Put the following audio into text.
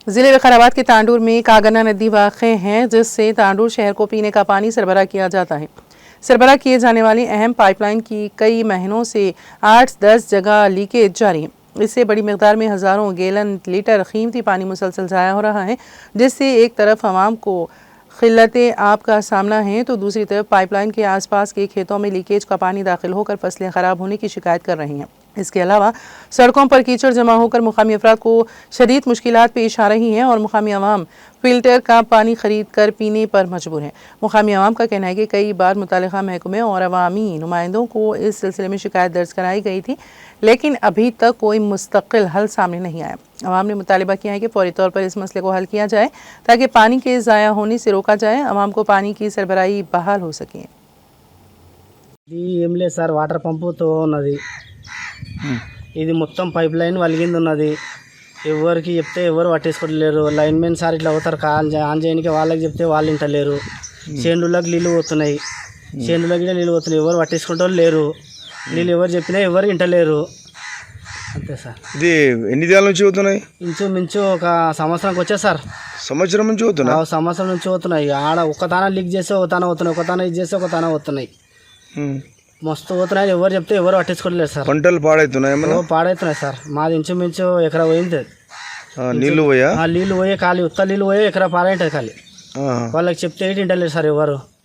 जिले विकाराबाद के तांडूर में कागना नदी वाक़ है, जिससे तांडूर शहर को पीने का पानी सरबराह किया जाता है। सरबराह किए जाने वाली अहम पाइपलाइन की कई महीनों से 8-10 जगह लीकेज जारी है। इससे बड़ी मिकदार में हज़ारों गैलन लीटर कीमती पानी मुसलसल ज़ाया हो रहा है, जिससे एक तरफ आवाम को क़िल्लत आब का सामना है तो दूसरी तरफ पाइपलाइन के आसपास के खेतों में लीकेज का पानी दाखिल होकर फसलें ख़राब होने की शिकायत कर रही हैं। इसके अलावा सड़कों पर कीचड़ जमा होकर मुकामी अफराद को शदीद मुश्किलात पेश आ रही हैं और मुकामी अवाम फ़िल्टर का पानी खरीद कर पीने पर मजबूर है। मुकामी अवाम का कहना है कि कई बार मुतल्लिक़ा महकमे और अवामी नुमाइंदों को इस सिलसिले में शिकायत दर्ज कराई गई थी, लेकिन अभी तक कोई मुस्तकिल हल सामने नहीं आया। अवाम ने मुतालिबा किया है कि फौरी तौर पर इस मसले को हल किया जाए ताकि पानी के ज़ाया होने से रोका जाए, अवाम को पानी की सरबराही बहाल हो सके। సార్ వాటర్ పంపుతో ఉన్నది ఇది మొత్తం పైప్ లైన్ వలిగింది ఉన్నది ఎవరికి చెప్తే ఎవరు పట్టేసుకోలేరు లైన్ మెన్ సార్ ఇట్లా అవుతారు ఆన్ చేయడానికి వాళ్ళకి చెప్తే వాళ్ళు ఇంటలేరు చేనులకు నీళ్ళు పోతున్నాయి చేనులకు నీళ్ళు పోతున్నాయి ఎవరు పట్టేసుకుంటూ లేరు నీళ్ళు ఎవరు చెప్పినా ఎవరు ఇంటలేరు అంతే సార్ ఇది ఎన్ని దినాల నుంచి అవుతున్నాయి ఇంచుమించు ఒక సంవత్సరానికి వచ్చా సార్ సంవత్సరం నుంచి అవుతున్నాయి సంవత్సరం నుంచి అవుతున్నాయి ఆడ ఒక తాన లీక్ చేస్తే ఒక తాన అవుతున్నాయి ఒక తాన ఇది చేస్తే ఒక తాన అవుతున్నాయి మస్తు పోతున్నాయి ఎవరు చెప్తే ఎవరు పట్టించుకోలేదు సార్ పంటలు పాడవుతున్నాయి పాడవుతున్నాయి సార్ మాది ఇంచుమించు ఎకరా పోయింది నీళ్ళు పోయా నీళ్ళు పోయే ఖాళీ ఉత్త నీళ్ళు పోయే ఎకరా పాడైంటుంది ఖాళీ వాళ్ళకి చెప్తే ఏంటి ఇంటలేదు సార్ ఎవరు